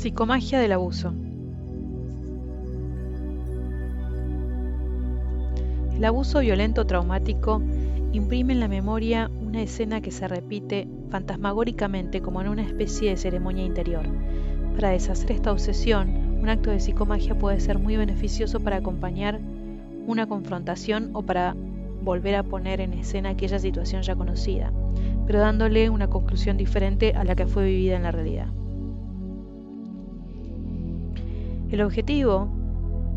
Psicomagia del abuso. El abuso violento traumático imprime en la memoria una escena que se repite fantasmagóricamente como en una especie de ceremonia interior. Para deshacer esta obsesión, un acto de psicomagia puede ser muy beneficioso para acompañar una confrontación o para volver a poner en escena aquella situación ya conocida, pero dándole una conclusión diferente a la que fue vivida en la realidad. El objetivo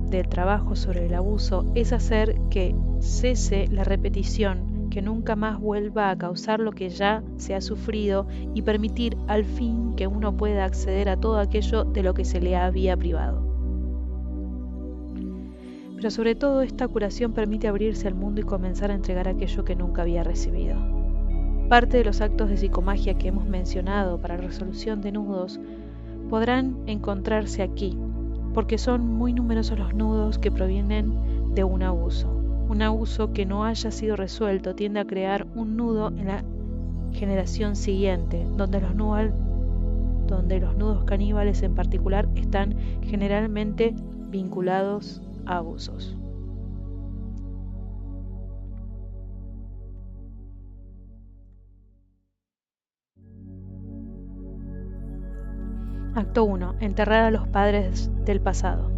del trabajo sobre el abuso es hacer que cese la repetición, que nunca más vuelva a causar lo que ya se ha sufrido y permitir al fin que uno pueda acceder a todo aquello de lo que se le había privado. Pero sobre todo esta curación permite abrirse al mundo y comenzar a entregar aquello que nunca había recibido. Parte de los actos de psicomagia que hemos mencionado para la resolución de nudos podrán encontrarse aquí, porque son muy numerosos los nudos que provienen de un abuso. Un abuso que no haya sido resuelto tiende a crear un nudo en la generación siguiente, donde los nudos caníbales en particular están generalmente vinculados a abusos. Acto 1. Enterrar a los padres del pasado.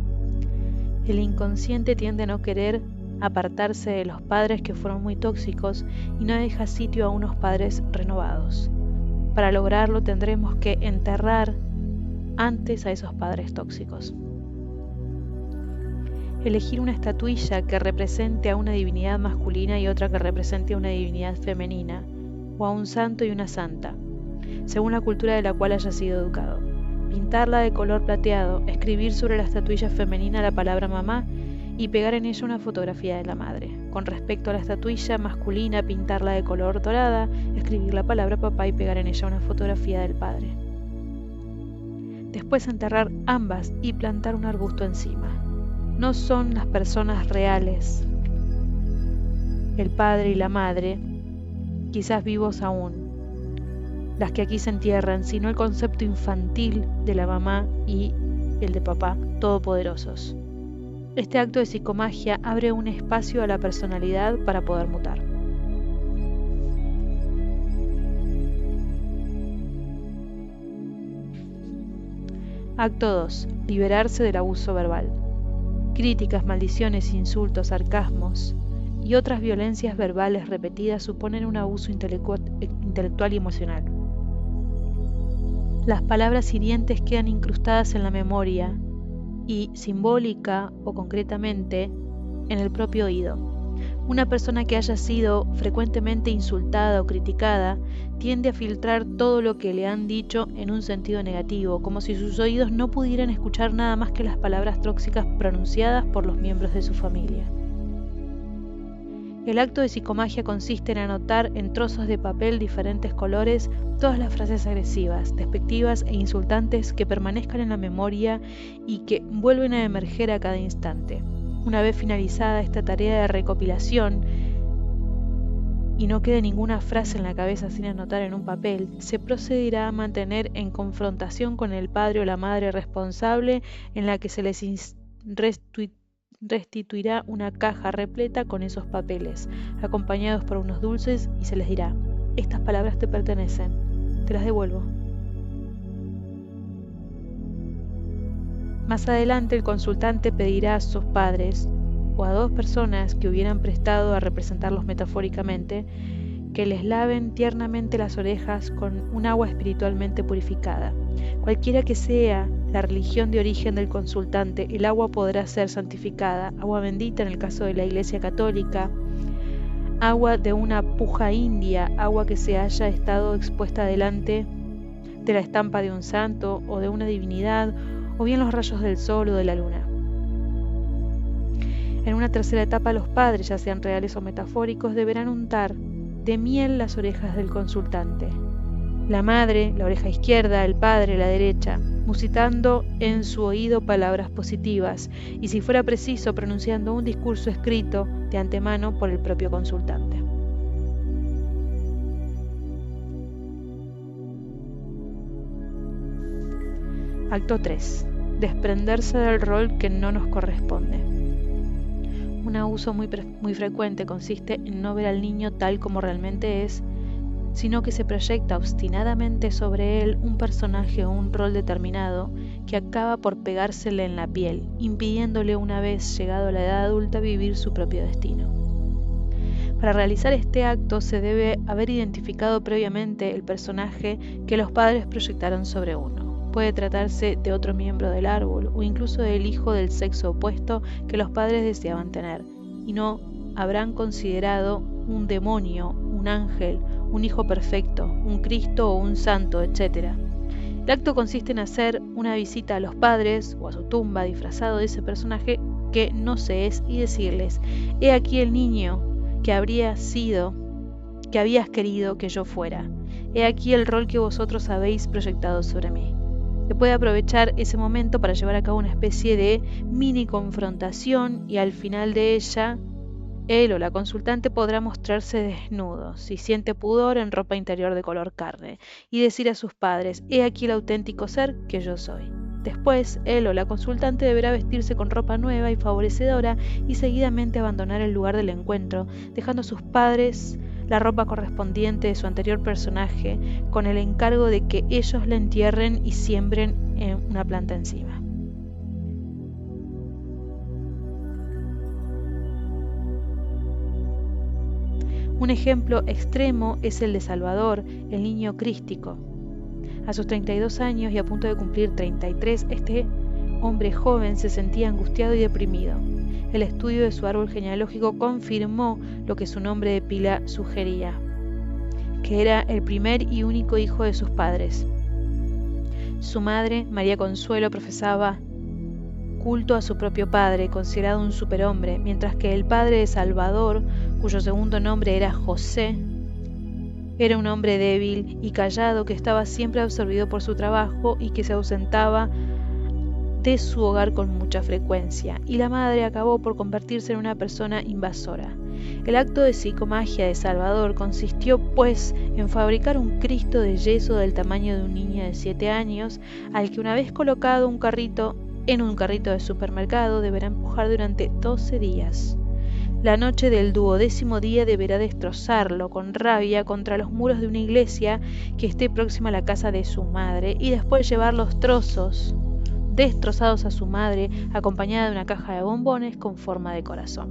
El inconsciente tiende a no querer apartarse de los padres que fueron muy tóxicos y no deja sitio a unos padres renovados. Para lograrlo tendremos que enterrar antes a esos padres tóxicos. Elegir una estatuilla que represente a una divinidad masculina y otra que represente a una divinidad femenina, o a un santo y una santa, según la cultura de la cual haya sido educado. Pintarla de color plateado, escribir sobre la estatuilla femenina la palabra mamá y pegar en ella una fotografía de la madre. Con respecto a la estatuilla masculina, pintarla de color dorada, escribir la palabra papá y pegar en ella una fotografía del padre. Después enterrar ambas y plantar un arbusto encima. No son las personas reales, el padre y la madre, quizás vivos aún, las que aquí se entierran, sino el concepto infantil de la mamá y el de papá, todopoderosos. Este acto de psicomagia abre un espacio a la personalidad para poder mutar. Acto 2. Liberarse del abuso verbal. Críticas, maldiciones, insultos, sarcasmos y otras violencias verbales repetidas suponen un abuso intelectual y emocional. Las palabras hirientes quedan incrustadas en la memoria y, simbólica o concretamente, en el propio oído. Una persona que haya sido frecuentemente insultada o criticada tiende a filtrar todo lo que le han dicho en un sentido negativo, como si sus oídos no pudieran escuchar nada más que las palabras tóxicas pronunciadas por los miembros de su familia. El acto de psicomagia consiste en anotar en trozos de papel diferentes colores todas las frases agresivas, despectivas e insultantes que permanezcan en la memoria y que vuelven a emerger a cada instante. Una vez finalizada esta tarea de recopilación y no quede ninguna frase en la cabeza sin anotar en un papel, se procederá a mantener en confrontación con el padre o la madre responsable, en la que se les restituirá una caja repleta con esos papeles, acompañados por unos dulces, y se les dirá: estas palabras te pertenecen, te las devuelvo. Más adelante el consultante pedirá a sus padres o a dos personas que hubieran prestado a representarlos metafóricamente que les laven tiernamente las orejas con un agua espiritualmente purificada. Cualquiera que sea la religión de origen del consultante, el agua podrá ser santificada, agua bendita en el caso de la Iglesia Católica, agua de una puja india, agua que se haya estado expuesta delante de la estampa de un santo o de una divinidad, o bien los rayos del sol o de la luna. En una tercera etapa, los padres, ya sean reales o metafóricos, deberán untar de miel las orejas del consultante. La madre, la oreja izquierda, el padre, la derecha, musitando en su oído palabras positivas y, si fuera preciso, pronunciando un discurso escrito de antemano por el propio consultante. Acto 3. Desprenderse del rol que no nos corresponde. Un abuso muy frecuente consiste en no ver al niño tal como realmente es, sino que se proyecta obstinadamente sobre él un personaje o un rol determinado que acaba por pegársele en la piel, impidiéndole una vez llegado a la edad adulta vivir su propio destino. Para realizar este acto se debe haber identificado previamente el personaje que los padres proyectaron sobre uno. Puede tratarse de otro miembro del árbol o incluso del hijo del sexo opuesto que los padres deseaban tener, y no habrán considerado un demonio, un ángel, un hijo perfecto, un Cristo o un santo, etc. El acto consiste en hacer una visita a los padres o a su tumba disfrazado de ese personaje que no se es y decirles: he aquí el niño que habías querido que yo fuera. He aquí el rol que vosotros habéis proyectado sobre mí. Se puede aprovechar ese momento para llevar a cabo una especie de mini confrontación y al final de ella él o la consultante podrá mostrarse desnudo, si siente pudor, en ropa interior de color carne, y decir a sus padres: he aquí el auténtico ser que yo soy. Después, él o la consultante deberá vestirse con ropa nueva y favorecedora y seguidamente abandonar el lugar del encuentro, dejando a sus padres la ropa correspondiente de su anterior personaje, con el encargo de que ellos la entierren y siembren una planta encima. Un ejemplo extremo es el de Salvador, el niño crístico. A sus 32 años y a punto de cumplir 33, este hombre joven se sentía angustiado y deprimido. El estudio de su árbol genealógico confirmó lo que su nombre de pila sugería, que era el primer y único hijo de sus padres. Su madre, María Consuelo, profesaba culto a su propio padre, considerado un superhombre, mientras que el padre de Salvador, cuyo segundo nombre era José, era un hombre débil y callado que estaba siempre absorbido por su trabajo y que se ausentaba de su hogar con mucha frecuencia, y la madre acabó por convertirse en una persona invasora. El acto de psicomagia de Salvador consistió, pues, en fabricar un Cristo de yeso del tamaño de un niño de 7 años, al que una vez colocado en un carrito de supermercado deberá empujar durante 12 días. La noche del 12º día deberá destrozarlo con rabia contra los muros de una iglesia que esté próxima a la casa de su madre y después llevar los trozos destrozados a su madre acompañada de una caja de bombones con forma de corazón.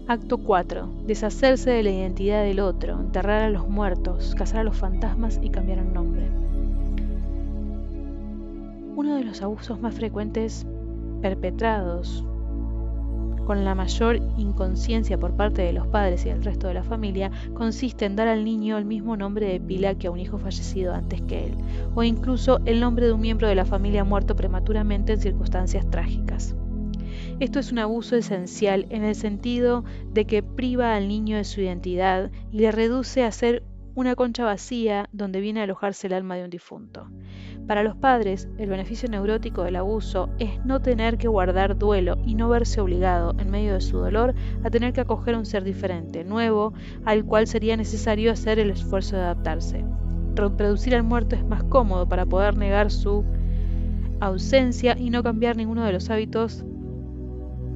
Acto 4. Deshacerse de la identidad del otro, enterrar a los muertos, cazar a los fantasmas y cambiar el nombre. Uno de los abusos más frecuentes perpetrados con la mayor inconsciencia por parte de los padres y del resto de la familia consiste en dar al niño el mismo nombre de pila que a un hijo fallecido antes que él, o incluso el nombre de un miembro de la familia muerto prematuramente en circunstancias trágicas. Esto es un abuso esencial en el sentido de que priva al niño de su identidad y le reduce a ser una concha vacía donde viene a alojarse el alma de un difunto. Para los padres, el beneficio neurótico del abuso es no tener que guardar duelo y no verse obligado, en medio de su dolor, a tener que acoger a un ser diferente, nuevo, al cual sería necesario hacer el esfuerzo de adaptarse. Reproducir al muerto es más cómodo para poder negar su ausencia y no cambiar ninguno de los hábitos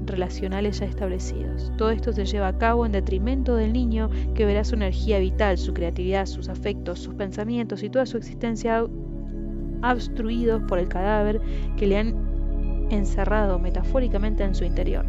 relacionales ya establecidos. Todo esto se lleva a cabo en detrimento del niño, que verá su energía vital, su creatividad, sus afectos, sus pensamientos y toda su existencia obstruidos por el cadáver que le han encerrado metafóricamente en su interior.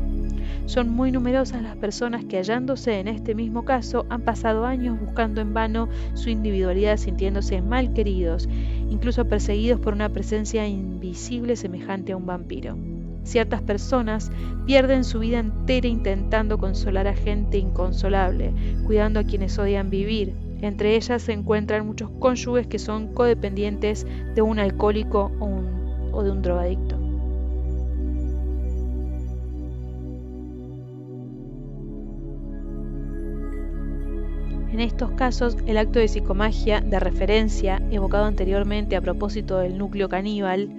Son muy numerosas las personas que, hallándose en este mismo caso, han pasado años buscando en vano su individualidad, sintiéndose mal queridos, incluso perseguidos por una presencia invisible semejante a un vampiro. Ciertas personas pierden su vida entera intentando consolar a gente inconsolable, cuidando a quienes odian vivir. Entre ellas se encuentran muchos cónyuges que son codependientes de un alcohólico o de un drogadicto. En estos casos, el acto de psicomagia de referencia, evocado anteriormente a propósito del núcleo caníbal,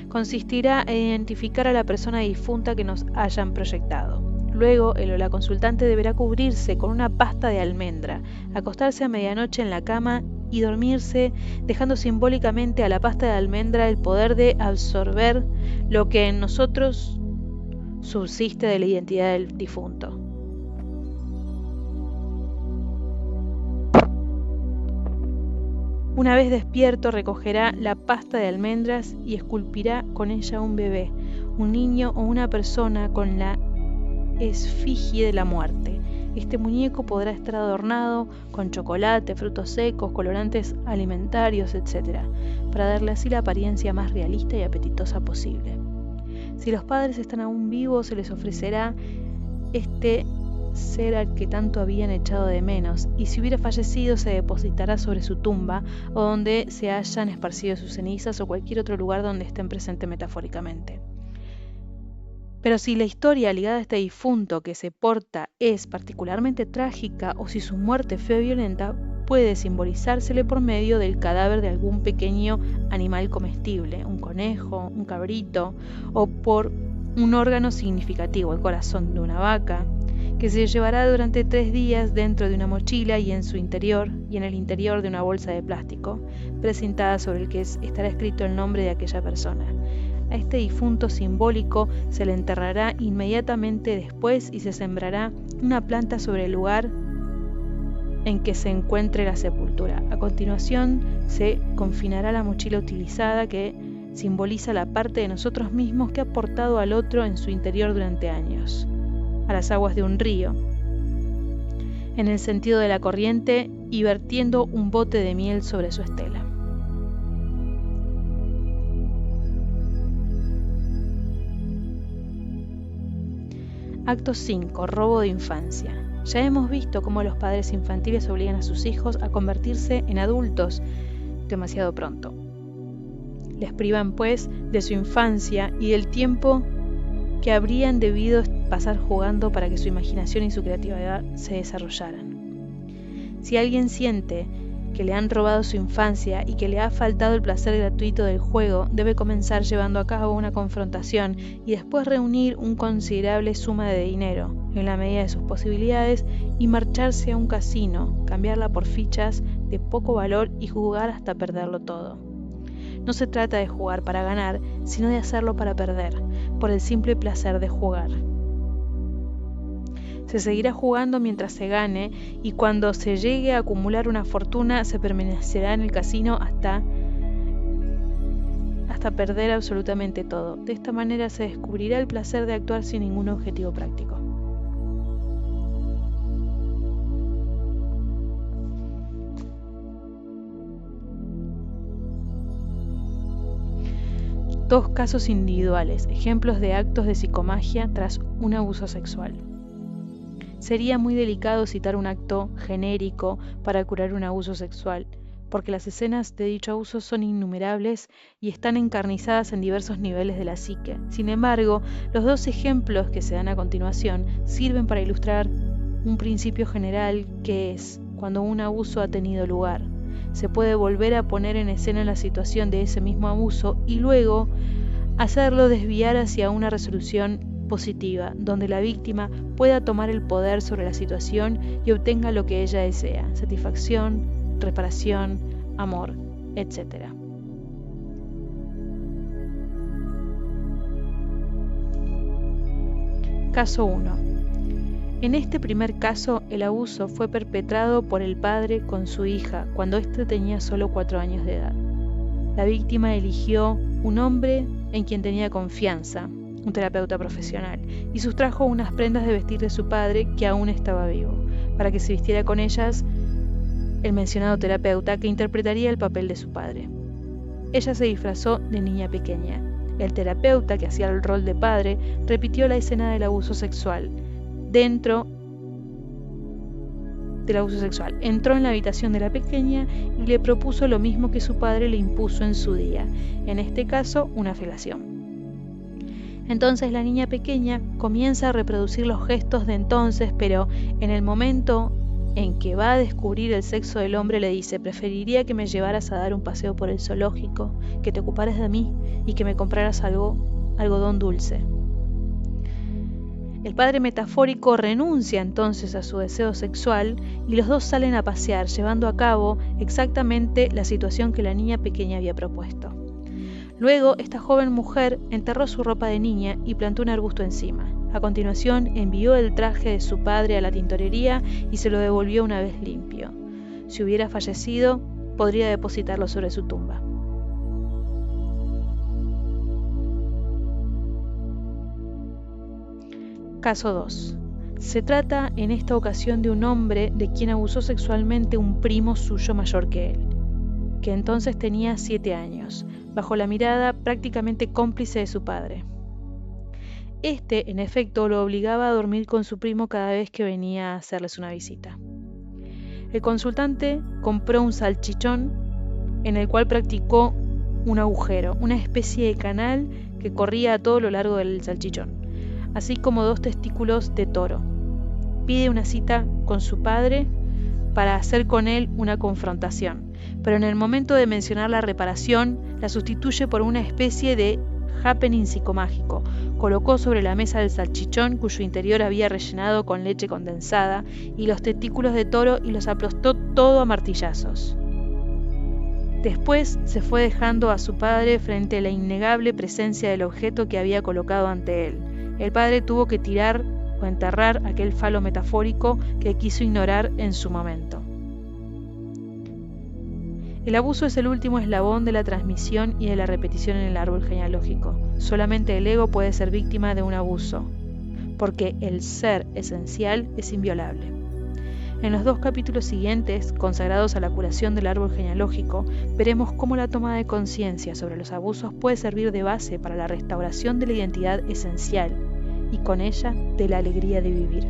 consistirá en identificar a la persona difunta que nos hayan proyectado. Luego, el o la consultante deberá cubrirse con una pasta de almendra, acostarse a medianoche en la cama y dormirse, dejando simbólicamente a la pasta de almendra el poder de absorber lo que en nosotros subsiste de la identidad del difunto. Una vez despierto, recogerá la pasta de almendras y esculpirá con ella un bebé, un niño o una persona con la esfigie de la muerte. Este muñeco podrá estar adornado con chocolate, frutos secos, colorantes alimentarios, etc., para darle así la apariencia más realista y apetitosa posible. Si los padres están aún vivos, se les ofrecerá este ser al que tanto habían echado de menos, y si hubiera fallecido se depositará sobre su tumba o donde se hayan esparcido sus cenizas o cualquier otro lugar donde estén presentes metafóricamente. Pero si la historia ligada a este difunto que se porta es particularmente trágica o si su muerte fue violenta, puede simbolizársele por medio del cadáver de algún pequeño animal comestible, un conejo, un cabrito, o por un órgano significativo, el corazón de una vaca, que se llevará durante 3 días dentro de una mochila y en el interior de una bolsa de plástico, precintada sobre el que estará escrito el nombre de aquella persona. A este difunto simbólico se le enterrará inmediatamente después y se sembrará una planta sobre el lugar en que se encuentre la sepultura. A continuación se confinará la mochila utilizada que simboliza la parte de nosotros mismos que ha portado al otro en su interior durante años, a las aguas de un río, en el sentido de la corriente y vertiendo un bote de miel sobre su estela. Acto 5. Robo de infancia. Ya hemos visto cómo los padres infantiles obligan a sus hijos a convertirse en adultos demasiado pronto. Les privan, pues, de su infancia y del tiempo que habrían debido pasar jugando para que su imaginación y su creatividad se desarrollaran. Si alguien siente que le han robado su infancia y que le ha faltado el placer gratuito del juego, debe comenzar llevando a cabo una confrontación y después reunir una considerable suma de dinero, en la medida de sus posibilidades, y marcharse a un casino, cambiarla por fichas de poco valor y jugar hasta perderlo todo. No se trata de jugar para ganar, sino de hacerlo para perder, por el simple placer de jugar. Se seguirá jugando mientras se gane y cuando se llegue a acumular una fortuna se permanecerá en el casino hasta perder absolutamente todo. De esta manera se descubrirá el placer de actuar sin ningún objetivo práctico. Dos casos individuales, ejemplos de actos de psicomagia tras un abuso sexual. Sería muy delicado citar un acto genérico para curar un abuso sexual, porque las escenas de dicho abuso son innumerables y están encarnizadas en diversos niveles de la psique. Sin embargo, los dos ejemplos que se dan a continuación sirven para ilustrar un principio general que es, cuando un abuso ha tenido lugar, se puede volver a poner en escena la situación de ese mismo abuso y luego hacerlo desviar hacia una resolución positiva, donde la víctima pueda tomar el poder sobre la situación y obtenga lo que ella desea: satisfacción, reparación, amor, etc. Caso 1. En este primer caso, el abuso fue perpetrado por el padre con su hija cuando éste tenía solo 4 años de edad. La víctima eligió un hombre en quien tenía confianza, un terapeuta profesional, y sustrajo unas prendas de vestir de su padre que aún estaba vivo, para que se vistiera con ellas el mencionado terapeuta que interpretaría el papel de su padre. Ella se disfrazó de niña pequeña. El terapeuta, que hacía el rol de padre, repitió la escena del abuso sexual. Entró en la habitación de la pequeña y le propuso lo mismo que su padre le impuso en su día, en este caso una felación. Entonces la niña pequeña comienza a reproducir los gestos de entonces, pero en el momento en que va a descubrir el sexo del hombre le dice: preferiría que me llevaras a dar un paseo por el zoológico, que te ocuparas de mí y que me compraras algodón dulce. El padre metafórico renuncia entonces a su deseo sexual y los dos salen a pasear, llevando a cabo exactamente la situación que la niña pequeña había propuesto. Luego, esta joven mujer enterró su ropa de niña y plantó un arbusto encima. A continuación, envió el traje de su padre a la tintorería y se lo devolvió una vez limpio. Si hubiera fallecido, podría depositarlo sobre su tumba. Caso 2. Se trata en esta ocasión de un hombre de quien abusó sexualmente un primo suyo mayor que él, que entonces tenía 7 años, bajo la mirada prácticamente cómplice de su padre. Este, en efecto, lo obligaba a dormir con su primo cada vez que venía a hacerles una visita. El consultante compró un salchichón en el cual practicó un agujero, una especie de canal que corría a todo lo largo del salchichón, así como 2 testículos de toro. Pide una cita con su padre para hacer con él una confrontación, pero en el momento de mencionar la reparación, la sustituye por una especie de happening psicomágico. Colocó sobre la mesa del salchichón, cuyo interior había rellenado con leche condensada, y los testículos de toro y los aplastó todo a martillazos. Después se fue dejando a su padre frente a la innegable presencia del objeto que había colocado ante él. El padre tuvo que tirar o enterrar aquel falo metafórico que quiso ignorar en su momento. El abuso es el último eslabón de la transmisión y de la repetición en el árbol genealógico. Solamente el ego puede ser víctima de un abuso, porque el ser esencial es inviolable. En los 2 capítulos siguientes, consagrados a la curación del árbol genealógico, veremos cómo la toma de conciencia sobre los abusos puede servir de base para la restauración de la identidad esencial y con ella de la alegría de vivir.